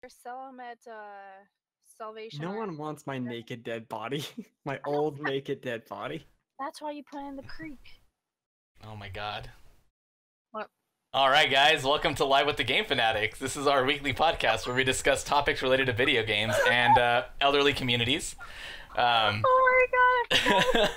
Sell them at Salvation No Army. one wants my naked dead body. My old naked dead body. That's why you put it in the creek. Oh my god. What? All right, guys, welcome to Live with the Game Fanatics. This is our weekly podcast where we discuss topics related to video games and elderly communities. Oh my god!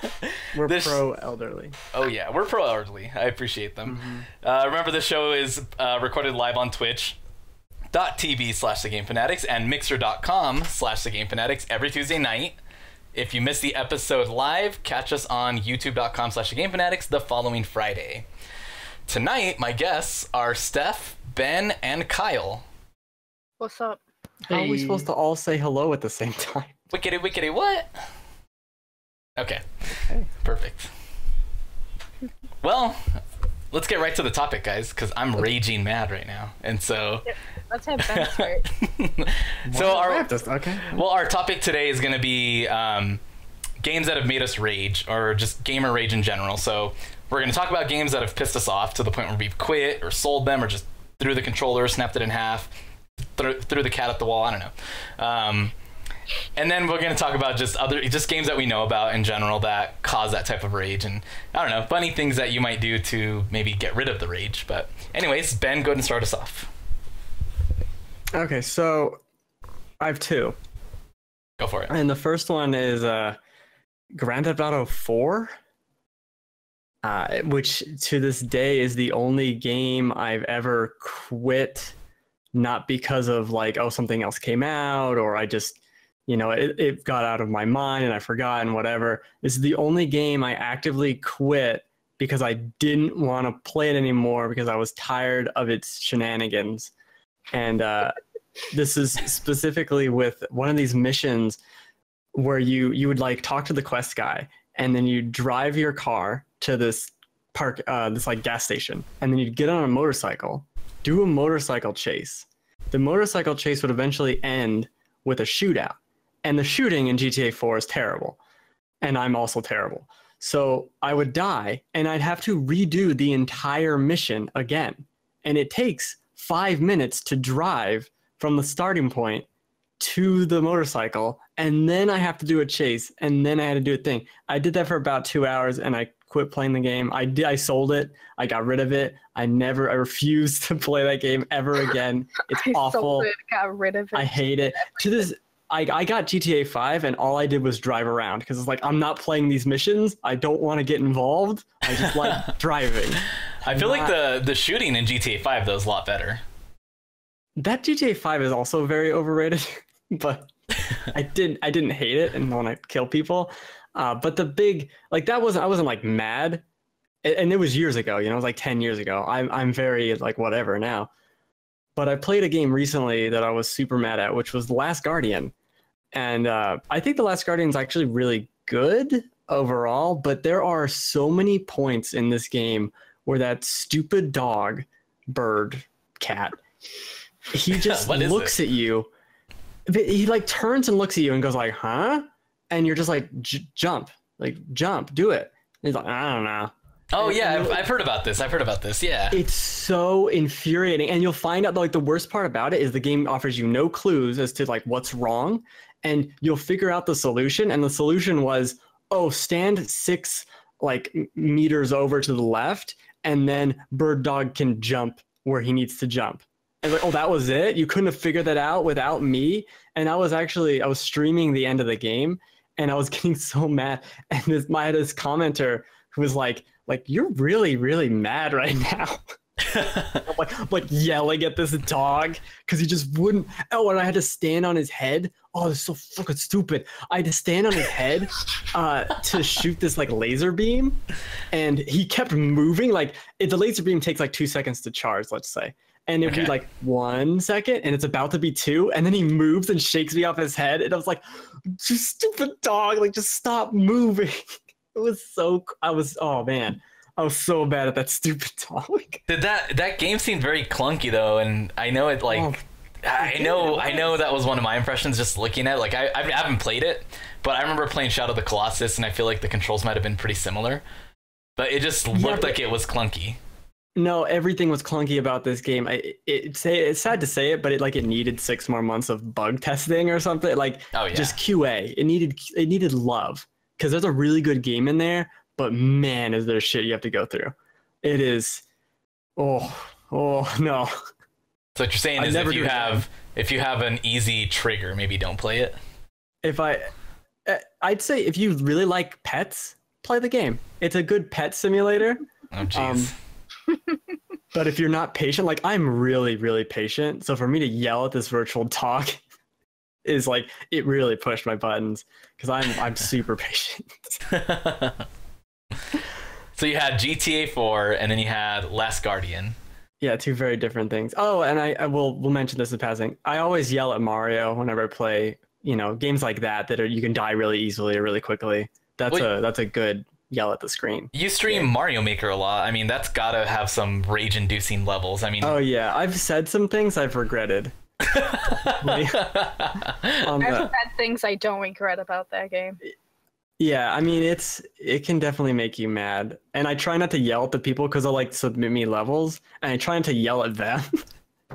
We're pro-elderly. Oh yeah, we're pro-elderly. I appreciate them. Remember, the show is recorded live on twitch.tv/thegamefanatics and mixer.com/thegamefanatics every Tuesday night. If you missed the episode live, catch us on youtube.com/thegamefanatics the following Friday. Tonight, my guests are Steph, Ben, and Kyle. What's up? How are we supposed to all say hello at the same time? Wickedy, wickedy, what? Okay. Perfect. Well, let's get right to the topic, guys, because I'm raging mad right now. And so... Let's have Ben start. So our topic today is going to be games that have made us rage, or just gamer rage in general. So we're going to talk about games that have pissed us off to the point where we've quit or sold them or just threw the controller, snapped it in half, threw the cat at the wall. I don't know. And then we're going to talk about just games that we know about in general that cause that type of rage, and I don't know, funny things that you might do to maybe get rid of the rage. But anyways, Ben, go ahead and start us off. Okay, so I have two. Go for it. And the first one is Grand Theft Auto 4, which to this day is the only game I've ever quit, not because of like, oh, something else came out, or I just, you know, it got out of my mind and I forgot and whatever. This is the only game I actively quit because I didn't want to play it anymore because I was tired of its shenanigans. And this is specifically with one of these missions where you would like talk to the quest guy, and then you drive your car to this park, this like gas station, and then you'd get on a motorcycle, do a motorcycle chase. The motorcycle chase would eventually end with a shootout, and the shooting in GTA 4 is terrible, and I'm also terrible. So I would die, and I'd have to redo the entire mission again, and it takes 5 minutes to drive from the starting point to the motorcycle, and then I have to do a chase, and then I had to do a thing. I did that for about 2 hours, and I quit playing the game. I sold it. I got rid of it. I refused to play that game ever again. It's awful. Sold it, got rid of it. I hate it. To this, I got GTA 5, and all I did was drive around because it's like, I'm not playing these missions. I don't want to get involved. I just like driving. I feel like the shooting in GTA 5 though is a lot better. That GTA 5 is also very overrated, but I didn't hate it and want to kill people. But the big, like, I wasn't like mad, and it was years ago, you know, it was like 10 years ago. I'm very like whatever now. But I played a game recently that I was super mad at, which was The Last Guardian. And I think The Last Guardian is actually really good overall, but there are so many points in this game where that stupid cat, he just looks at you. He like turns and looks at you and goes like, huh? And you're just like, jump, do it. And he's like, I don't know. Oh yeah, I've heard about this. Yeah. It's so infuriating. And you'll find out like the worst part about it is the game offers you no clues as to like what's wrong. And you'll figure out the solution. And the solution was, oh, stand 6 like meters over to the left, and then Bird Dog can jump where he needs to jump. And like, oh, that was it? You couldn't have figured that out without me? And I was streaming the end of the game, and I was getting so mad. And I had this commenter who was like, you're really, really mad right now. like yelling at this dog because he just wouldn't. Oh, and I had to stand on his head. Oh, it's so fucking stupid. I had to stand on his head to shoot this like laser beam, and he kept moving. Like the laser beam takes like 2 seconds to charge, let's say. And it'd be like 1 second, and it's about to be 2, and then he moves and shakes me off his head, and I was like, "You stupid dog! Like, just stop moving." It was so. Oh man, I was so bad at that stupid dog. Did that game seemed very clunky though, and I know it like. I know that was one of my impressions just looking at it. Like I haven't played it, but I remember playing Shadow of the Colossus, and I feel like the controls might have been pretty similar, but it just looked like it was clunky. No, everything was clunky about this game. It's sad to say it, but it needed 6 more months of bug testing or something. Just QA. It needed love, because there's a really good game in there, but man, is there shit you have to go through. It is. Oh no. So what you're saying is if you have an easy trigger, maybe don't play it. I'd say if you really like pets, play the game. It's a good pet simulator. Oh jeez. But if you're not patient, I'm really, really patient. So for me to yell at this virtual dog is it really pushed my buttons, because I'm super patient. So you had GTA 4 and then you had Last Guardian. Yeah, 2 very different things. Oh, and we'll mention this in passing. I always yell at Mario whenever I play, games like that you can die really easily or really quickly. That's a good yell at the screen. You stream Mario Maker a lot. I mean, that's gotta have some rage-inducing levels. I mean, oh yeah, I've said some things I've regretted. I've said things I don't regret about that game. Yeah, I mean, it can definitely make you mad, and I try not to yell at the people because they'll submit me levels, and I try not to yell at them.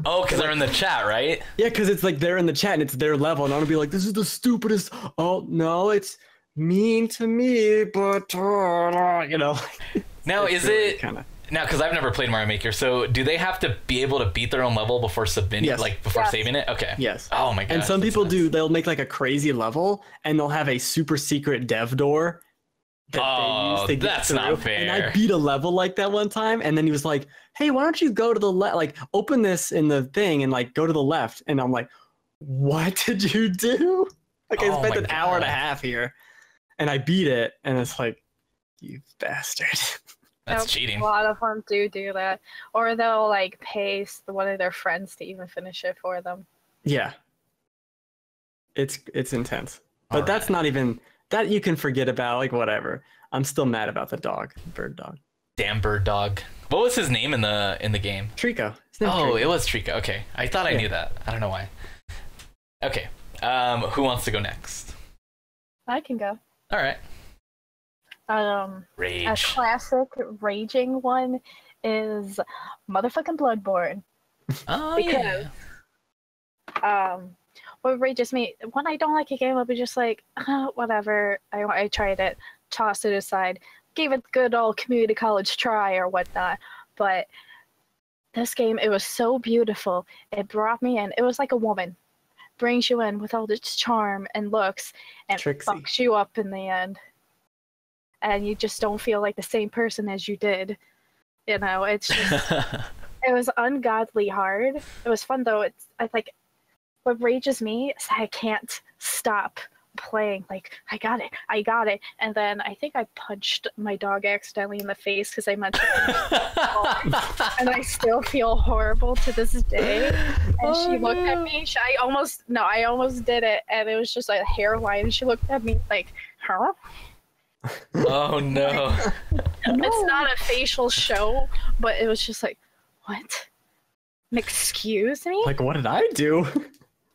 Oh, because they're in the chat, right? Yeah, because it's they're in the chat and it's their level, and I want to be like, this is the stupidest. Oh no, it's mean to me, but Now is really it kind of now, because I've never played Mario Maker, so do they have to be able to beat their own level before submitting, before saving it? Okay. Yes. Oh my god. And some people do. They'll make a crazy level, and they'll have a super secret dev door that they use to get that's through. not fair. And I beat a level like that one time, and then he was like, "Hey, why don't you go to the left? Open this in the thing and go to the left." And I'm like, "What did you do?" I spent an hour and a half here. And I beat it, and it's you bastard. That's cheating. A lot of them do that. Or they'll pay one of their friends to even finish it for them. Yeah. It's intense. But that's not even, that you can forget about, whatever. I'm still mad about the dog, bird dog. Damn bird dog. What was his name in the game? Trico. Oh, it was Trico. Okay. I thought I knew that. I don't know why. Okay. Who wants to go next? I can go. All right. Rage. A classic raging one is motherfucking Bloodborne. Oh, because, what rages me, when I don't like a game, I'll be just whatever. I tried it, tossed it aside, gave it the good old community college try or whatnot. But this game, it was so beautiful. It brought me in. It was like a woman. Brings you in with all its charm and looks and fucks you up in the end. And you just don't feel like the same person as you did. It's just... It was ungodly hard. It was fun, though. What rages me is I can't stop playing. I got it. And then I think I punched my dog accidentally in the face because I mentioned it. And I still feel horrible to this day. And she looked at me. I almost did it. And it was just a hairline. And she looked at me huh? Oh, no. It's not a facial show, but it was just what? Excuse me? What did I do?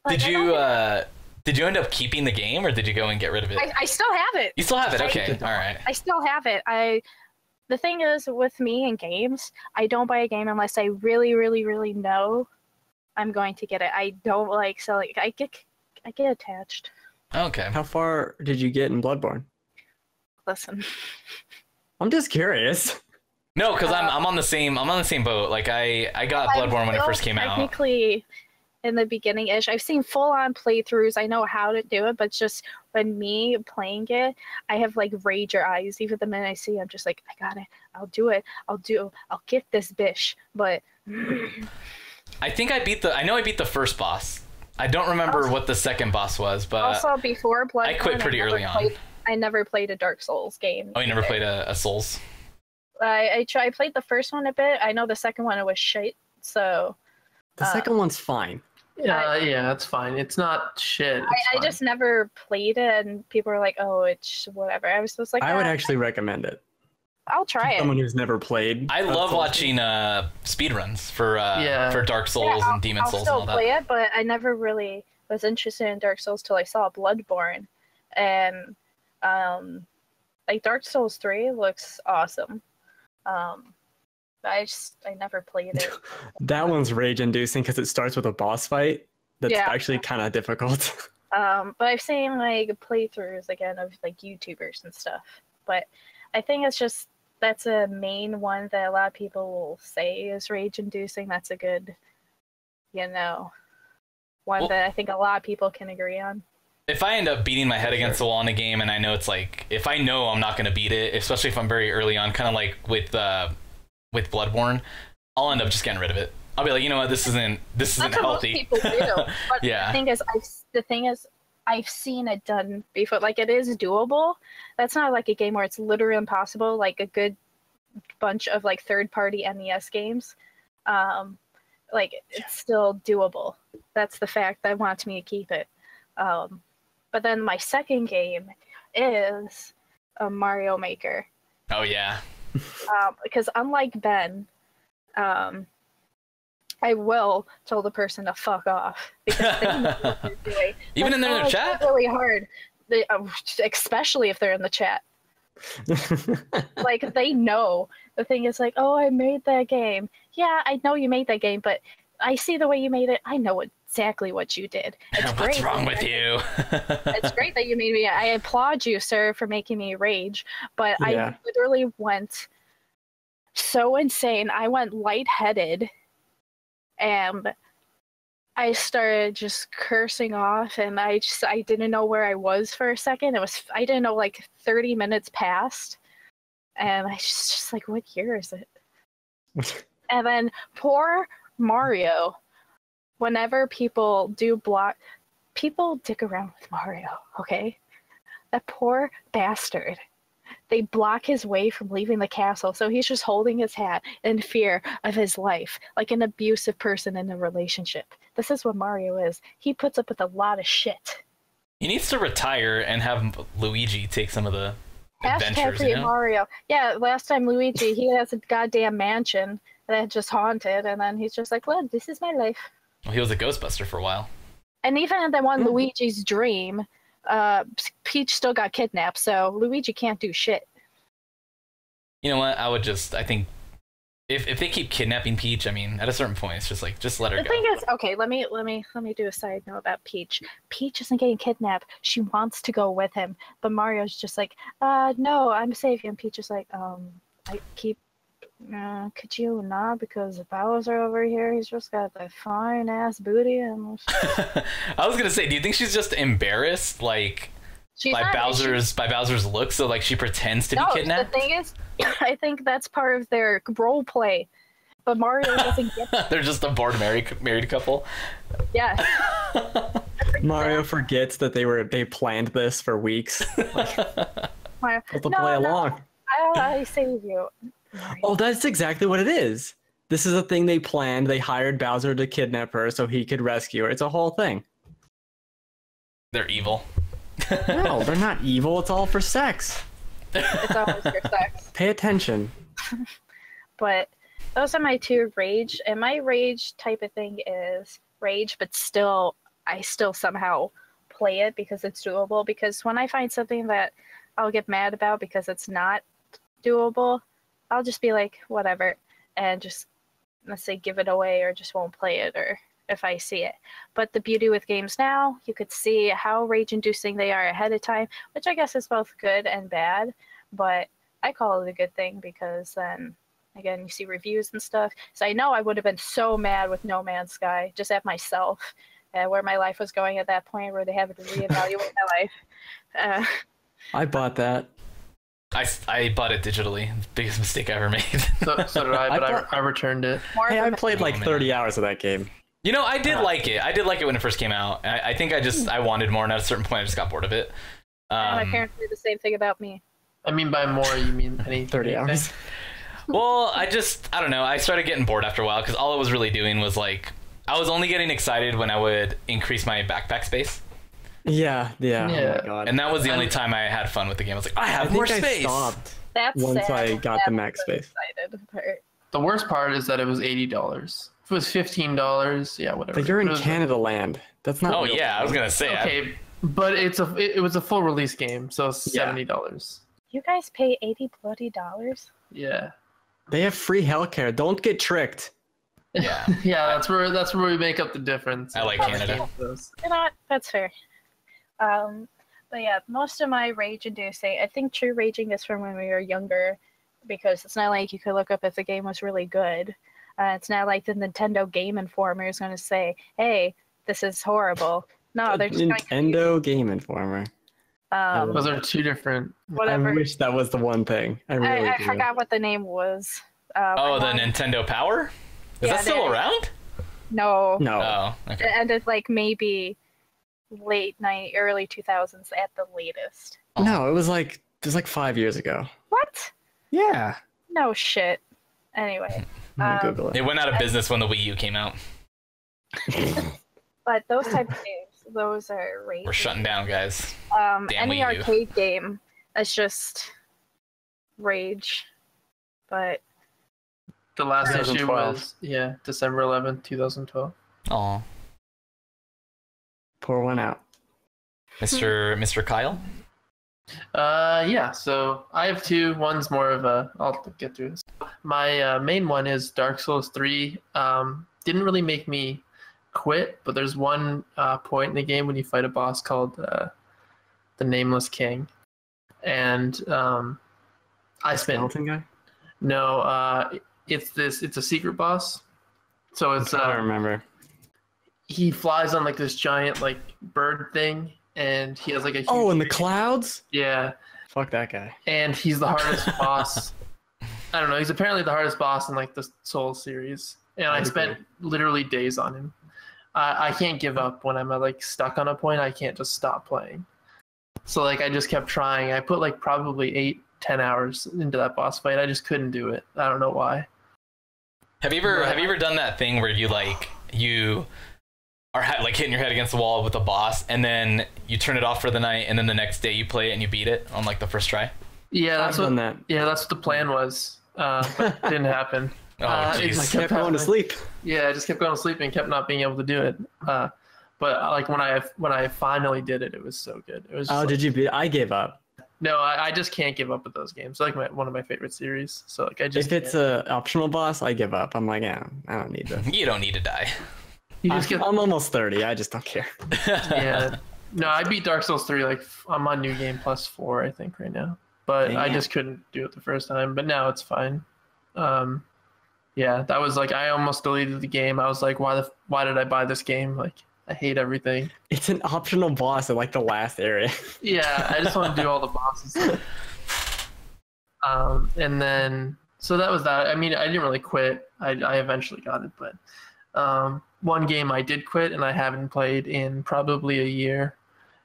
Did you end up keeping the game, or did you go and get rid of it? I still have it. You still have it? Okay. All right. I still have it. The thing is, with me and games, I don't buy a game unless I really, really, really know I'm going to get it. I don't I get attached. Okay. How far did you get in Bloodborne? Listen. I'm just curious. No, because I'm on the same boat. I got Bloodborne when it first came out. Technically, in the beginning-ish, I've seen full-on playthroughs. I know how to do it, but just when me playing it, I have rager eyes. Even the minute I see it, I'm just I got it. I'll do it. I'll get this bish. But I think I know I beat the first boss. I don't remember what the second boss was, but also before Bloodborne, I quit pretty early on. I never played a Dark Souls game. Oh, you never played a Souls? I played the first one a bit. I know the second one, it was shit. So the second one's fine. Yeah, it's fine. It's not shit. I just never played it, and people were like, "Oh, it's whatever." I was just I would actually recommend it. I'll try it. Someone who's never played. I love watching speedruns for Dark Souls and Demon Souls and all that. I'll still play it, but I never really was interested in Dark Souls till I saw Bloodborne, and Dark Souls 3 looks awesome. I never played it. That one's rage-inducing because it starts with a boss fight. That's actually kind of difficult. But I've seen like playthroughs again of like YouTubers and stuff. But I think it's just that's a main one that a lot of people will say is rage-inducing. That's a good, one that I think a lot of people can agree on. If I end up beating my head against the wall in a game and I know it's like, if I know I'm not going to beat it, especially if I'm very early on, kind of like with Bloodborne, I'll end up just getting rid of it. I'll be like, you know what, this isn't healthy. Most people do. But yeah. the thing is, I've seen it done before. Like, it is doable. That's not like a game where it's literally impossible. Like a good bunch of like third-party NES games, it's still doable. That's the fact that wants me to keep it. But then my second game is a Mario Maker. Oh yeah. Because unlike Ben, I will tell the person to fuck off because they know what they're doing. Even in their chat? It's really hard, especially if they're in the chat. Like, they know. The thing is like, oh, I made that game. Yeah, I know you made that game, but I see the way you made it. I know exactly what you did. It's What's great wrong with you? It's great that you made me. I applaud you, sir, for making me rage. But I literally went so insane. I went lightheaded, and I started just cursing off, and I didn't know where I was for a second. I didn't know, like 30 minutes passed, and I just like, what year is it? And then poor Mario, whenever people dig around with Mario, okay? That poor bastard. They block his way from leaving the castle, so he's just holding his hat in fear of his life, like an abusive person in a relationship. This is what Mario is. He puts up with a lot of shit. He needs to retire and have Luigi take some of the adventures, Free Mario. Yeah, last time Luigi, he has a goddamn mansion that just haunted, and then he's just like, well, this is my life. Well, he was a Ghostbuster for a while. And even in the one Luigi's Dream, Peach still got kidnapped, so Luigi can't do shit. You know what? I think if they keep kidnapping Peach, I mean, at a certain point, it's just like, just let her go. The thing is, okay, let me do a side note about Peach. Peach isn't getting kidnapped. She wants to go with him, but Mario's just like, no, I'm safe. And Peach is like, could you not? Because Bowser over here, he's just got that fine ass booty. And I was gonna say, do you think she's just embarrassed, like, by Bowser's look, so like she pretends to be kidnapped? The thing is, I think that's part of their role play, but Mario doesn't get that. They're just a bored married couple. Yeah. Mario forgets that they planned this for weeks. Like, play along. I save you. Oh, that's exactly what it is. This is a thing they planned. They hired Bowser to kidnap her so he could rescue her. It's a whole thing. They're evil. No, they're not evil. It's all for sex. It's always for sex. Pay attention. But those are my two rage. And my rage type of thing is rage, but I still somehow play it because it's doable. Because when I find something that I'll get mad about because it's not doable, I'll just be like, whatever, and just, let's say, give it away or just won't play it, or if I see it. But the beauty with games now, you could see how rage-inducing they are ahead of time, which I guess is both good and bad, but I call it a good thing because then, again, you see reviews and stuff. So I know I would have been so mad with No Man's Sky, just at myself, where my life was going at that point, where they have to reevaluate my life. I bought that. I bought it digitally. Biggest mistake I ever made. So did I, but I returned it. Hey, I played like 30 hours of that game. You know, I did like it. I did like it when it first came out. I think I wanted more, and at a certain point, I just got bored of it. My parents did the same thing about me. I mean, by more, you mean any 30 hours? Well, I don't know. I started getting bored after a while, because all it was really doing was, like, I was only getting excited when I would increase my backpack space. Yeah. Oh my God. And that was the only time I had fun with the game. I was like, I have more space. I stopped That's once sad. I got the max space. The worst part is that it was $80. If it was $15, yeah, whatever. But you're in Canada land. That's not. Oh yeah, I was gonna say. Okay, but it was a full release game, so $70. You guys pay $80 bloody? Yeah. They have free healthcare. Don't get tricked. Yeah. Yeah, that's where we make up the difference. I like Canada. You know what? That's fair. But yeah, most of my rage-inducing, I think true raging is from when we were younger, because it's not like you could look up if the game was really good. It's not like the Nintendo Game Informer is going to say, "Hey, this is horrible." No, they're just Nintendo Game Informer. Those are two different. Whatever. I wish that was the one thing. I forgot what the name was. The Nintendo Power? Is that still around? No. Oh, okay. It ended like maybe late night, early 2000s at the latest. No, it was like 5 years ago. What? Yeah. No shit. Anyway. Google it. It went out of business when the Wii U came out. But those type of games, those are rage. We're shutting down, guys. Any arcade game, it's just rage. But the last issue was December 11th, 2012. Oh. Pour one out. Mr. Kyle? Yeah, so I have two. One's more of a, I'll get through this. My main one is Dark Souls 3. Didn't really make me quit, but there's one point in the game when you fight a boss called the Nameless King. And I spent... Skeleton guy? No, it's a secret boss. So it's... I don't remember. He flies on like this giant like bird thing, and he has like a huge... Oh, in the clouds? Yeah. Fuck that guy. And he's the hardest boss. I don't know. He's apparently the hardest boss in like the Souls series, and I spent literally days on him. I can't give up when I'm like stuck on a point. I can't just stop playing. So like I just kept trying. I put like probably 8-10 hours into that boss fight. I just couldn't do it. I don't know why. Have you ever done that thing where you are like hitting your head against the wall with a boss, and then you turn it off for the night, and then the next day you play it and you beat it on like the first try? Yeah, that's what the plan was, but it didn't happen. Oh, jeez. I kept going to sleep. Yeah, I just kept going to sleep and kept not being able to do it. But like when I finally did it, it was so good. It was. Oh, did you beat? I gave up. No, I just can't give up with those games. They're like one of my favorite series. So like I just. If it's a optional boss, I give up. I'm like, yeah, I don't need this. You don't need to die. I'm almost 30. I just don't care. Yeah. No, I beat Dark Souls 3. Like I'm on New Game Plus 4, I think, right now. But Damn. I just couldn't do it the first time. But now it's fine. Yeah, that was like I almost deleted the game. I was like, why did I buy this game? Like I hate everything. It's an optional boss in like the last area. Yeah, I just want to do all the bosses. And then so that was that. I mean, I didn't really quit. I eventually got it, but one game I did quit and I haven't played in probably a year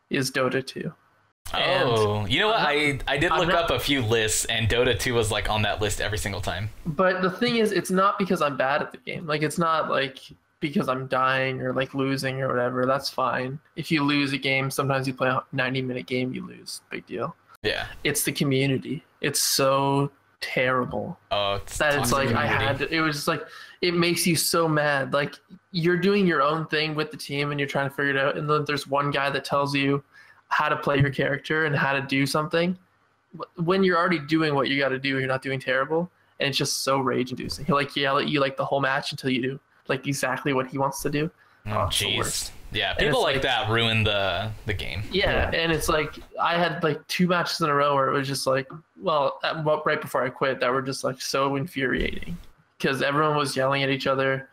is Dota 2. Oh, you know what? I did look up a few lists, and Dota 2 was like on that list every single time. But the thing is, it's not because I'm bad at the game. Like, it's not like because I'm dying or like losing or whatever. That's fine. If you lose a game, sometimes you play a 90-minute game, you lose. Big deal. Yeah. It's the community. It's so terrible. Oh, it's like I had to, it was just like it makes you so mad. Like you're doing your own thing with the team and you're trying to figure it out, and then there's one guy that tells you how to play your character and how to do something when you're already doing what you got to do. You're not doing terrible, and it's just so rage inducing. He'll like yell at you like the whole match until you do like exactly what he wants to do. Oh jeez. Yeah, people like that ruin the game. Yeah, and it's like I had like 2 matches in a row where it was just like, well, right before I quit, that were just like so infuriating because everyone was yelling at each other,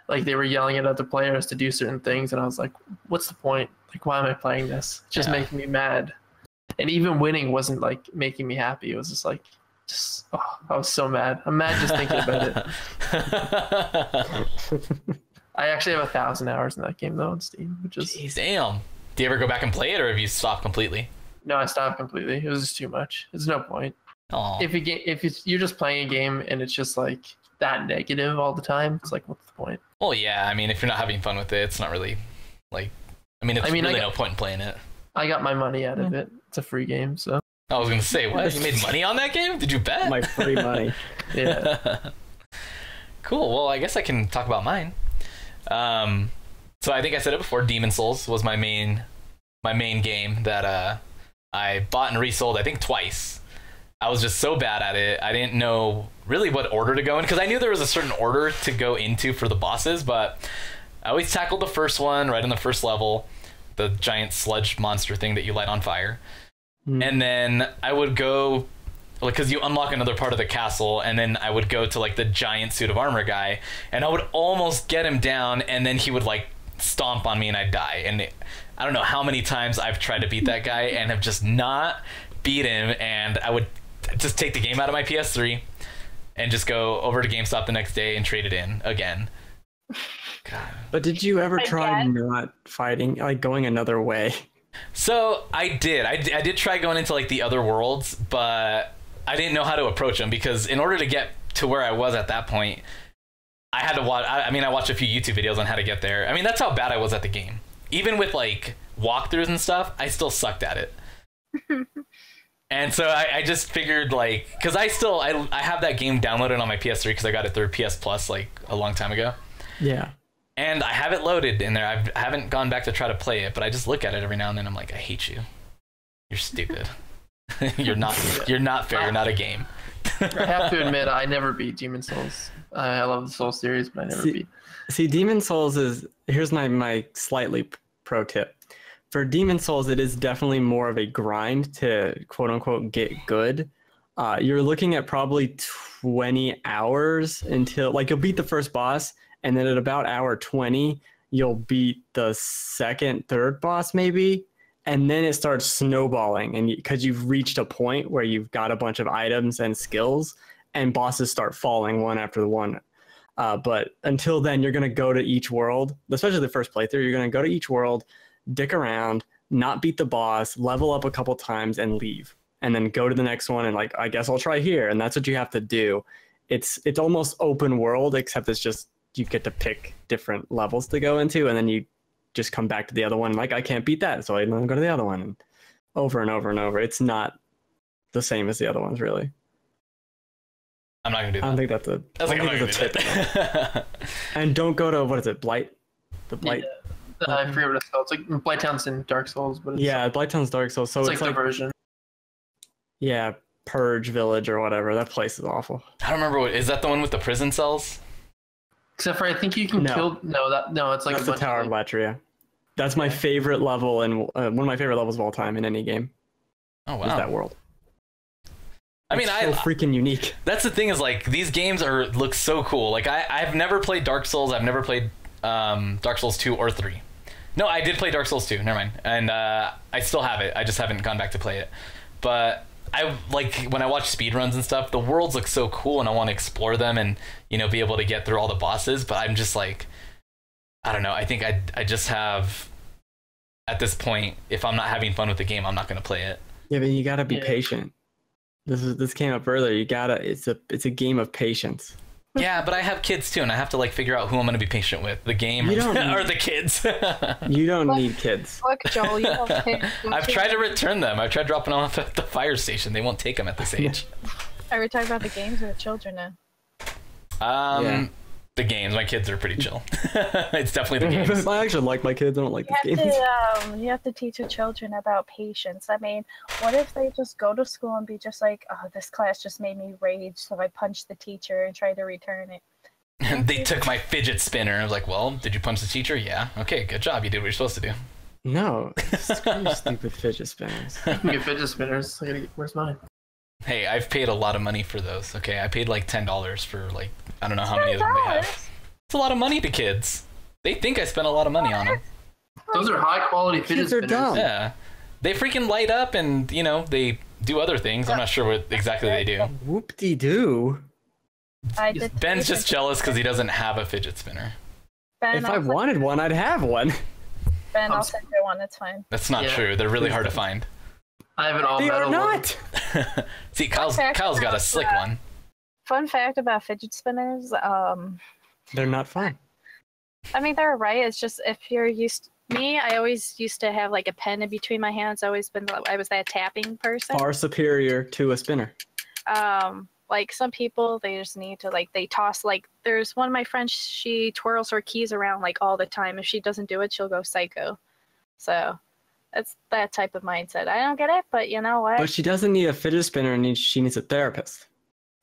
like they were yelling at other players to do certain things, and I was like, what's the point? Like, why am I playing this? It's just making me mad. And even winning wasn't like making me happy. It was just like, I was so mad. I'm mad just thinking about it. I actually have 1,000 hours in that game though on Steam, which is... Jeez, damn. Do you ever go back and play it, or have you stopped completely? No, I stopped completely. It was just too much. There's no point. Oh. If you're just playing a game and it's just like that negative all the time, it's like, what's the point? Well, yeah. I mean, if you're not having fun with it, it's not really like... It's really no point in playing it. I got my money out of it. It's a free game, so... I was going to say, what? You made money on that game? Did you bet? My free money. Yeah. Cool. Well, I guess I can talk about mine. So I think I said it before, Demon Souls was my main game that I bought and resold, I think twice. I was just so bad at it. I didn't know really what order to go in, because I knew there was a certain order to go into for the bosses, but I always tackled the first one right in the first level, the giant sludge monster thing that you light on fire. And then I would go, because you unlock another part of the castle, and then I would go to like the giant suit of armor guy, and I would almost get him down, and then he would like stomp on me and I'd die. And I don't know how many times I've tried to beat that guy and have just not beat him, and I would just take the game out of my PS3 and just go over to GameStop the next day and trade it in again. God. But did you ever try not fighting, like going another way? So I did. I did try going into like the other worlds, but I didn't know how to approach them, because in order to get to where I was at that point, I had to watch. I mean, I watched a few YouTube videos on how to get there. I mean, that's how bad I was at the game. Even with like walkthroughs and stuff, I still sucked at it. And so I just figured, like, because I have that game downloaded on my PS3 because I got it through PS Plus like a long time ago. Yeah. And I have it loaded in there. I haven't gone back to try to play it, but I just look at it every now and then. I'm like, I hate you. You're stupid. You're not fair. You're not a game. I have to admit, I never beat Demon Souls. I love the Soul series, but I never beat. See, Demon Souls is, here's my slightly pro tip. For Demon Souls, it is definitely more of a grind to quote unquote get good. You're looking at probably 20 hours until, like, you'll beat the first boss, and then at about hour 20, you'll beat the second, third boss maybe, and then it starts snowballing, and because you've reached a point where you've got a bunch of items and skills, and bosses start falling one after the one. But until then, you're going to go to each world, especially the first playthrough, you're going to go to each world, dick around, not beat the boss, level up a couple times, and leave. And then go to the next one and, like, I guess I'll try here. And that's what you have to do. It's almost open world, except it's just you get to pick different levels to go into, and then you just come back to the other one. Like, I can't beat that, so I go to the other one. And over and over and over. It's not the same as the other ones, really. I'm not gonna do that. I don't think that's a tip. And don't go to, what is it, Blight? The Blight. Yeah. I forget what it's called. It's like Blighttown's in Dark Souls, but it's Blighttown's Dark Souls. So it's like the version. Yeah, Purge Village or whatever. That place is awful. I don't remember is that the one with the prison cells? Except for I think you can kill. No, it's like that's the Tower of Latria. That's my favorite level and one of my favorite levels of all time in any game. Oh wow! Is that world? I mean, it's so freaking unique. That's the thing, is like these games look so cool. Like I've never played Dark Souls. I've never played Dark Souls 2 or 3. No, I did play Dark Souls 2. Never mind. And I still have it. I just haven't gone back to play it. But I like when I watch speedruns and stuff, the worlds look so cool, and I want to explore them and, you know, be able to get through all the bosses. But I'm just like, I don't know. I think I just have, at this point, if I'm not having fun with the game, I'm not going to play it. Yeah, but you got to be patient. This came up earlier. It's a game of patience. Yeah, but I have kids too, and I have to like figure out who I'm going to be patient with, the game or the kids. You don't need kids. Look, Joel, you don't kids. I've tried to return them. I've tried dropping them off at the fire station. They won't take them at this age. Are we talking about the games or the children now? The games. My kids are pretty chill. It's definitely the games. I actually like my kids. I don't like the games. You have to teach your children about patience. I mean, what if they just go to school and be just like, oh, this class just made me rage, so I punched the teacher and tried to return it. And they took my fidget spinner. I was like, well, did you punch the teacher? Yeah. Okay, good job. You did what you're supposed to do. No. Screw your stupid fidget spinners. You can get fidget spinners. Where's mine? Hey, I've paid a lot of money for those. Okay, I paid like $10 for like, I don't know how many of them they have. It's a lot of money to kids. They think I spent a lot of money on them. Those are high quality fidget spinners. Dumb. Yeah, they freaking light up, and you know they do other things. I'm not sure what exactly they do. Whoop-de-doo. Ben's just jealous because he doesn't have a fidget spinner. Ben, if I wanted one, I'd have one. Ben, I'll send you one. It's fine. That's not true. They're really hard to find. I have an all They are not. See, Kyle's got a slick one. Fun fact about fidget spinners. They're not fun. I mean, they're right. It's just if you're used. I always used to have like a pen in between my hands. I was that tapping person. Far superior to a spinner. Like some people, they just need to they toss there's one of my friends, she twirls her keys around like all the time. If she doesn't do it, she'll go psycho. So It's that type of mindset. I don't get it, but you know what? But she doesn't need a fidget spinner, and she needs a therapist.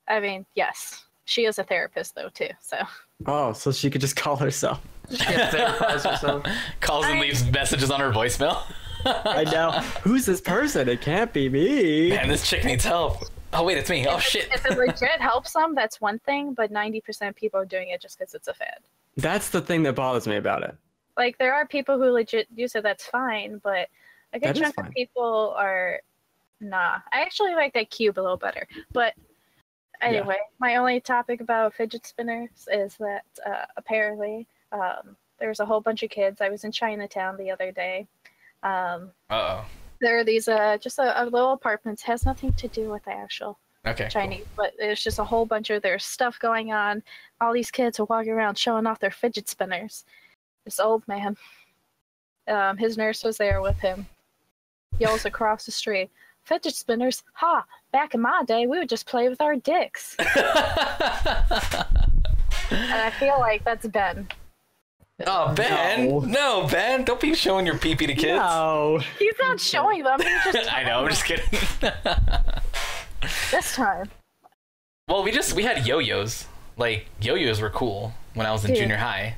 I mean, yes. She is a therapist, though, too, so. Oh, so she could just call herself. She can therapize herself. Calls and leaves messages on her voicemail. I know. Who's this person? It can't be me. Man, this chick needs help. Oh, wait, it's me. Oh, shit. If it legit helps them, that's one thing, but 90% of people are doing it just because it's a fad. That's the thing that bothers me about it. Like, there are people who legit use it, that's fine, but a good chunk of people are, nah. I actually like that cube a little better, but anyway, my only topic about fidget spinners is that apparently there's a whole bunch of kids. I was in Chinatown the other day. Uh-oh. There are these just a little apartments. Has nothing to do with the actual Chinese, but there's just a whole bunch of their stuff going on. All these kids are walking around showing off their fidget spinners. This old man, his nurse was there with him, yells across the street, "Fidget spinners, ha! Back in my day, we would just play with our dicks." And I feel like that's Ben. Oh, Ben! No, Ben! Don't be showing your pee-pee to kids. No. He's not showing them. He's just I know, I'm just kidding. this time. Well, we had yo-yos. Like, yo-yos were cool when I was in junior high.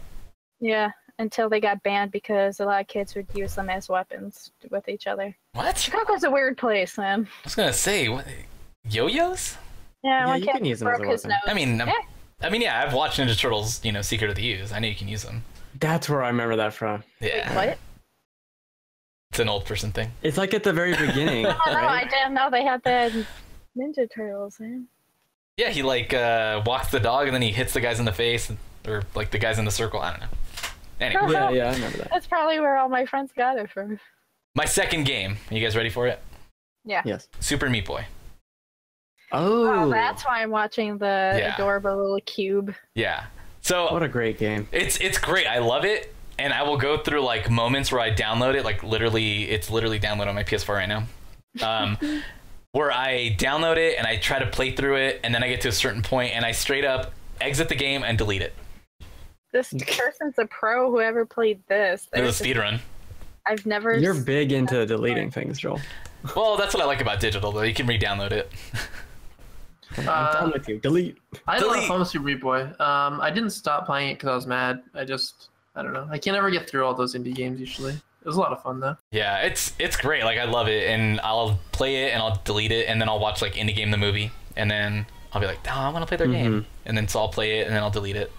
Yeah, until they got banned because a lot of kids would use them as weapons with each other. What? Chicago's a weird place, man. I was gonna say, what? Yo-yos? Yeah, you can use them as a weapon. I mean, I've watched Ninja Turtles, Secret of the Ooze. I know you can use them. That's where I remember that from. Yeah. Wait, what? It's an old person thing. It's like at the very beginning. No, right? I didn't know they had the Ninja Turtles, man. Yeah, he walks the dog and then he hits the guys in the face, or like the guys in the circle. I don't know. Anyway. Yeah, I remember that. That's probably where all my friends got it from. My second game. Are you guys ready for it? Yeah. Yes. Super Meat Boy. Oh, that's why I'm watching the adorable little cube. Yeah. So what a great game. It's great. I love it, and I will go through like moments where I download it. Like it's literally downloaded on my PS4 right now. Where I download it and I try to play through it, and then I get to a certain point and I straight up exit the game and delete it. This person's a pro. Whoever played this. It was a speedrun. I've never. You're big into deleting things, Joel. Well, that's what I like about digital, though. You can re-download it. I'm done with you. Delete. I had a lot of fun with Super Meat Boy. I didn't stop playing it because I was mad. I don't know. I can't ever get through all those indie games usually. It was a lot of fun though. Yeah, it's great. Like I love it, and I'll play it and I'll delete it, and then I'll watch like Indie Game the movie, and then I'll be like, oh, I want to play their game, and then so I'll play it and then I'll delete it.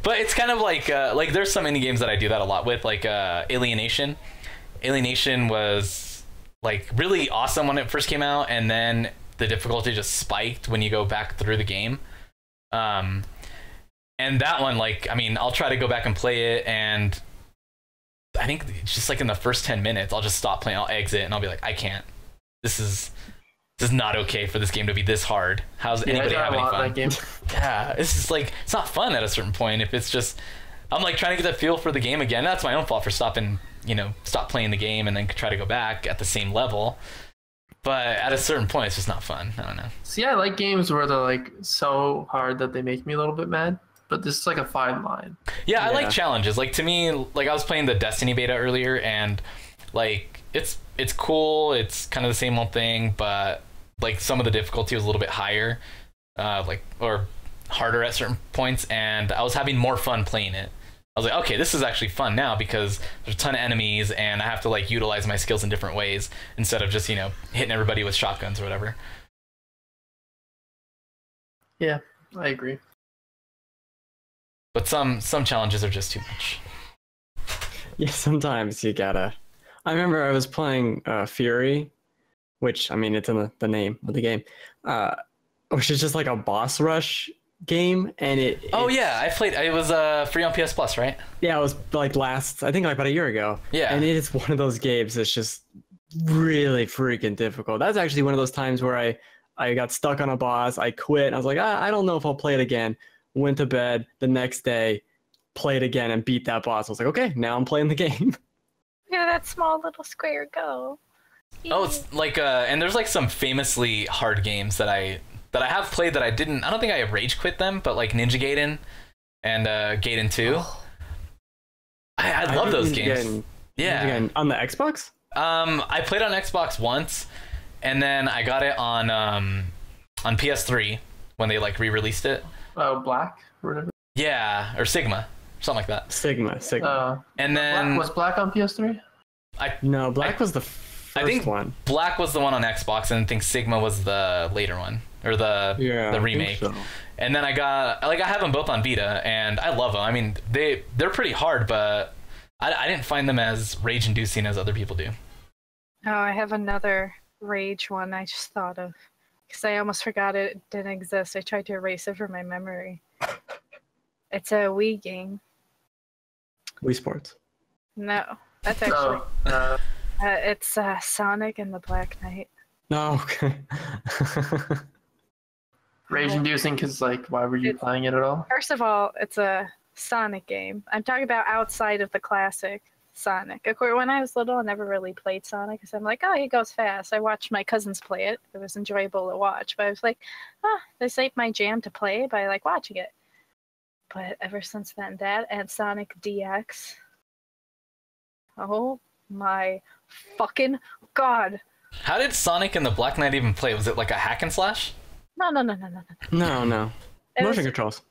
But it's kind of like there's some indie games that I do that a lot with, like Alienation. Alienation was like really awesome when it first came out, and then the difficulty just spiked when you go back through the game. And that one, like, I mean, I'll try to go back and play it, and I think just like in the first 10 minutes, I'll just stop playing, I'll exit, and I'll be like, I can't. This is not okay for this game to be this hard. How's anybody having fun? That game. Yeah, it's just like, it's not fun at a certain point if it's just, I'm like trying to get the feel for the game again. That's my own fault for stop playing the game and then try to go back at the same level. But at a certain point, it's just not fun. I don't know. See, I like games where they're like so hard that they make me a little bit mad. But this is like a fine line. Yeah, I like challenges. Like to me, like I was playing the Destiny beta earlier, and like it's cool. It's kind of the same old thing, but like some of the difficulty was a little bit higher, or harder at certain points, and I was having more fun playing it. I was like, okay, this is actually fun now because there's a ton of enemies and I have to like utilize my skills in different ways instead of just, hitting everybody with shotguns or whatever. Yeah, I agree. But some challenges are just too much. Yeah, sometimes you gotta. I remember I was playing Fury, which, I mean, it's in the name of the game, which is just like a boss rush game, and I played. It was free on PS Plus, right? Yeah, it was like I think like about a year ago. Yeah, and it is one of those games that's just really freaking difficult. That's actually one of those times where I got stuck on a boss, I quit, and I was like, I don't know if I'll play it again. Went to bed the next day, played again, and beat that boss. I was like, okay, now I'm playing the game. Yeah, that small little square go. Oh, it's like and there's like some famously hard games that I have played that I don't think I rage quit them, but like Ninja Gaiden and Gaiden 2. I love those games. Yeah. Again, on the Xbox? I played on Xbox once, and then I got it on PS3 when they like re-released it. Oh, Black or whatever. Yeah, or Sigma, something like that. Sigma. And then was Black on PS3? No, Black was the first one. Black was the one on Xbox, and I think Sigma was the later one, or the remake. So. And then I have them both on Vita, and I love them. I mean, they're pretty hard, but I didn't find them as rage-inducing as other people do. Oh, I have another rage one I just thought of. Because I almost forgot it didn't exist. I tried to erase it from my memory. It's a Wii game. Wii Sports. No, that's actually... it's Sonic and the Black Knight. No, okay. Rage-inducing because, like, why were you playing it at all? First of all, it's a Sonic game. I'm talking about outside of the classic Sonic. Of course, when I was little, I never really played Sonic because I'm like, oh, he goes fast. I watched my cousins play it. It was enjoyable to watch. But I was like, this ain't my jam to play, but I like watching it. But ever since then, that and Sonic DX. Oh my fucking god. How did Sonic and the Black Knight even play? Was it like a hack and slash? No. No. Motion controls.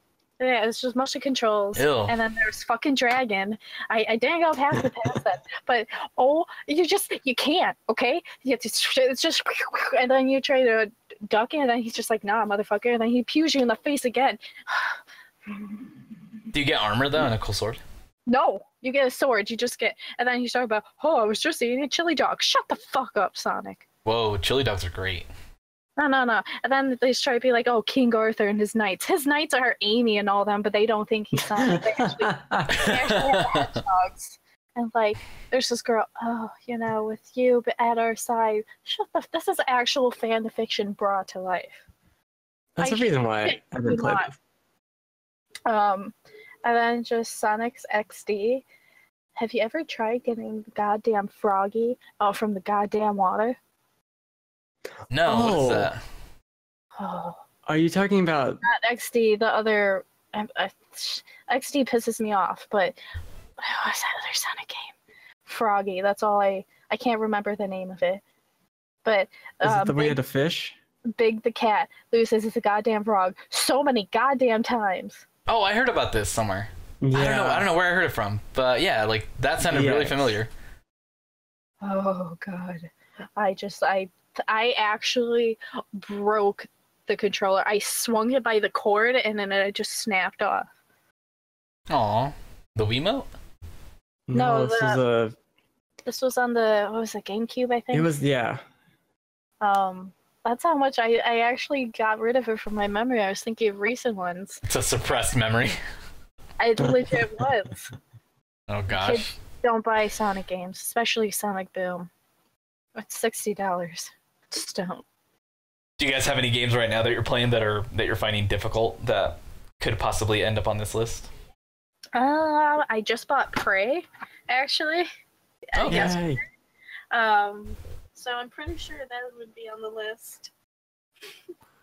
Yeah, it's just motion controls. Ew. And then there's fucking dragon. I didn't go past that. But you can't, okay? It's just and then you try to duck it, and then he's just like, nah, motherfucker, and then he pews you in the face again. Do you get armor though and a cool sword? No, you get a sword. You just get, and then you start about, I was just eating a chili dog. Shut the fuck up, Sonic. Whoa, chili dogs are great. No. And then they try to be like, King Arthur and his knights. His knights are Amy and all them, but they don't think he's Sonic. They actually have hedgehogs. And like, there's this girl, with you, but at our side. This is actual fan fiction brought to life. That's the reason why I didn't play this. And then just Sonic's XD. Have you ever tried getting the goddamn Froggy from the goddamn water? No, what is that? Oh. Are you talking about... Not XD, the other... XD pisses me off, but... What's that other Sonic game? Froggy, that's all I can't remember the name of it. But... Is it the way of the fish? Big the cat loses his goddamn frog so many goddamn times. Oh, I heard about this somewhere. Yeah. I don't know where I heard it from, but yeah, like that sounded really familiar. Oh god. I actually broke the controller. I swung it by the cord and then it just snapped off. Aw. The Wiimote? No, this was on the, what was it, GameCube, I think? It was, yeah. That's how much I actually got rid of it from my memory. I was thinking of recent ones. It's a suppressed memory. I legit was. Oh gosh. Kids don't buy Sonic games, especially Sonic Boom. It's $60. Just don't. Do you guys have any games right now that you're playing that you're finding difficult that could possibly end up on this list? I just bought Prey, actually. Oh, yes. Yay. So I'm pretty sure that would be on the list.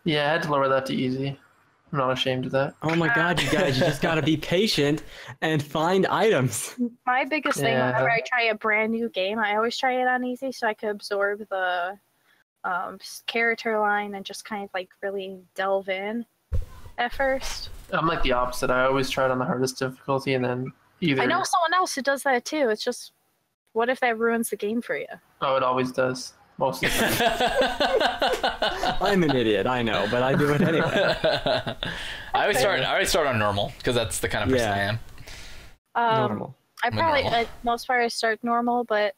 Yeah, I had to lower that to easy. I'm not ashamed of that. Oh my god, you guys, you just gotta be patient and find items. My biggest thing whenever I try a brand new game, I always try it on easy so I could absorb the character line and just kind of like really delve in at first. I'm like the opposite. I always try it on the hardest difficulty and then either... I know someone else who does that too. It's just, what if that ruins the game for you? Oh, it always does. Most of the time. I'm an idiot, I know, but I do it anyway. I always start on normal because that's the kind of person I am. Normal. I probably most part I start normal, but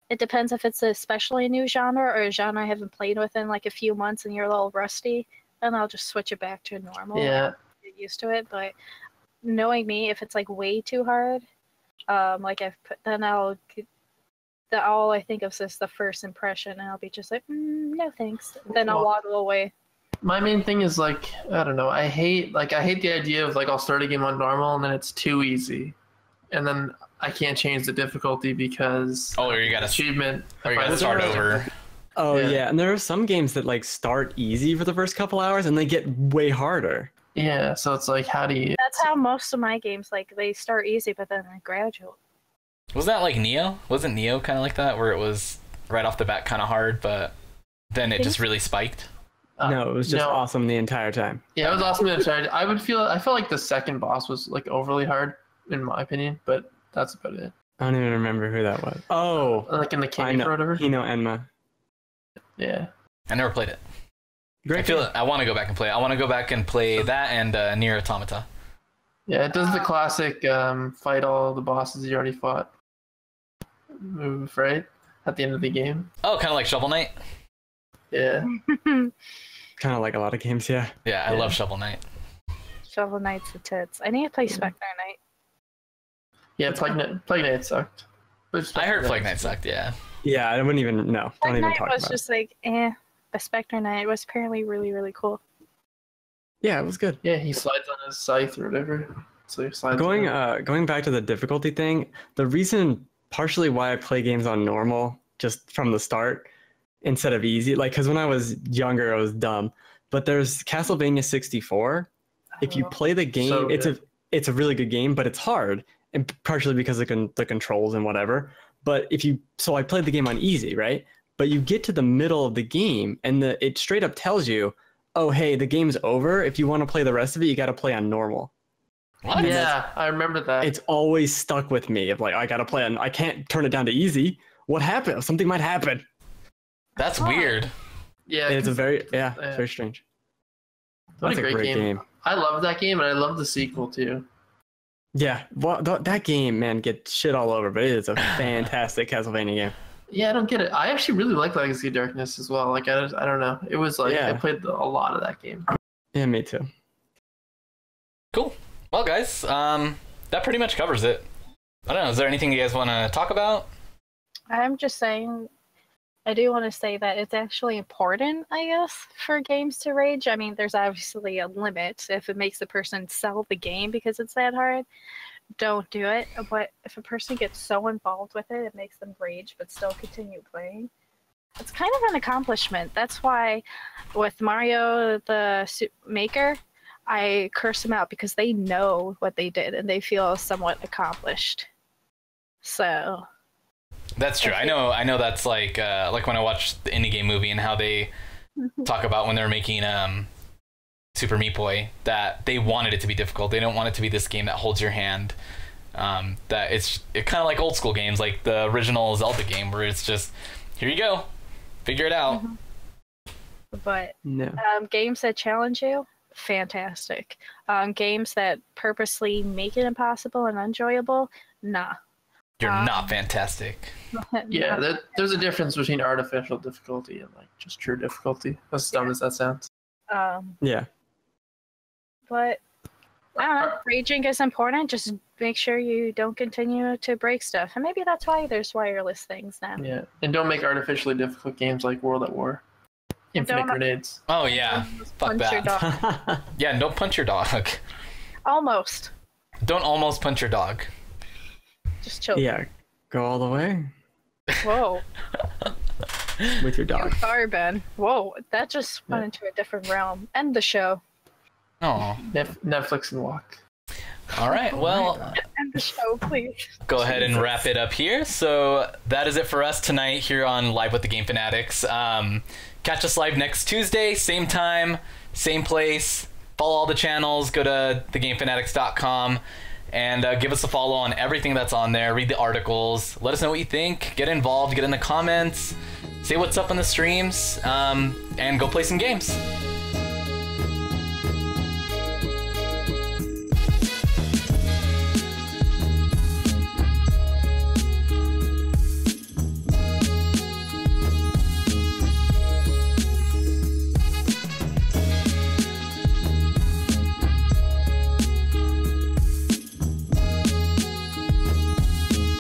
it depends if it's especially a new genre or a genre I haven't played within like a few months and you're a little rusty, then I'll just switch it back to normal. Yeah. Get used to it, but knowing me, if it's like way too hard, then all I think of is the first impression, and I'll be just like, no thanks. Then I'll waddle away. My main thing is like, I don't know. I hate the idea of like I'll start a game on normal and then it's too easy, and then I can't change the difficulty because you got achievement. Or you got to start over. Oh yeah, and there are some games that like start easy for the first couple hours and they get way harder. Yeah, so it's like, how do you? That's how most of my games, like, they start easy, but then they're gradual. Was that like Neo? Wasn't Neo kind of like that, where it was right off the bat kind of hard, but then it just really spiked? No, it was just awesome the entire time. Yeah, it was awesome the entire time. I felt like the second boss was like overly hard, in my opinion, but that's about it. I don't even remember who that was. Oh, like in the cave or whatever. Enma. Yeah. I never played it. Great. I want to go back and play it. I want to go back and play that and Nier Automata. Yeah, it does the classic fight all the bosses you already fought move, right? At the end of the game. Oh, kind of like Shovel Knight? Yeah. Kind of like a lot of games, yeah. Yeah, I love Shovel Knight. Shovel Knight's the tits. I need to play Spectre Knight. Yeah, Plague Knight sucked. I heard Plague Knight sucked, yeah. Yeah, I wouldn't even, no. Don't even talk about it. was just like, eh. But Spectre Knight was apparently really, really cool. Yeah, it was good. Yeah, he slides on his scythe or whatever. So he slides going back to the difficulty thing, the reason partially why I play games on normal just from the start instead of easy, like, because when I was younger I was dumb, but there's Castlevania 64. If you play the game, so it's a really good game, but it's hard, and partially because of the controls and whatever. But so I played the game on easy, right? But you get to the middle of the game and it straight up tells you, oh, hey, the game's over. If you want to play the rest of it, you got to play on normal. What? Yeah, I remember that. It's always stuck with me of like, I got to play on, I can't turn it down to easy. What happened? Something might happen. That's weird. Yeah. It's very strange. That's a great game. I love that game, and I love the sequel too. Yeah, well, that game, man, gets shit all over, but it is a fantastic Castlevania game. Yeah, I don't get it. I actually really like Legacy of Darkness as well. Like, I don't know. It was like, I played a lot of that game. Yeah, me too. Cool. Well, guys, that pretty much covers it. I don't know. Is there anything you guys want to talk about? I'm just saying, I do want to say that it's actually important, I guess, for games to rage. I mean, there's obviously a limit. If it makes the person sell the game because it's that hard, don't do it. But if a person gets so involved with it, it makes them rage but still continue playing. It's kind of an accomplishment. That's why with Mario the Maker, I curse them out because they know what they did and they feel somewhat accomplished. So that's true. I know that's like when I watch the Indie Game Movie and how they talk about when they're making Super Meat Boy, that they wanted it to be difficult. They don't want it to be this game that holds your hand. That it's kind of like old school games, like the original Zelda game, where it's just, here you go, figure it out. But games that challenge you, fantastic. Games that purposely make it impossible and unenjoyable, nah. You're not fantastic. Yeah, there's a difference between artificial difficulty and like just true difficulty. As dumb as that sounds. Yeah. But I don't know, raging is important. Just make sure you don't continue to break stuff. And maybe that's why there's wireless things now. Yeah. And don't make artificially difficult games like World at War. Infinite grenades. Oh yeah. Fuck that. Yeah, and don't punch your dog. Almost. Don't almost punch your dog. Just chill. Yeah. Go all the way. Whoa. With your dog. Sorry, Ben. Whoa, that just went into a different realm. End the show. Oh. Netflix and walk. All right, well, end the show, please. Go ahead and wrap it up here. So that is it for us tonight here on Live with the Game Fanatics. Catch us live next Tuesday, same time, same place. Follow all the channels. Go to thegamefanatics.com and give us a follow on everything that's on there. Read the articles. Let us know what you think. Get involved. Get in the comments. Say what's up on the streams. And go play some games.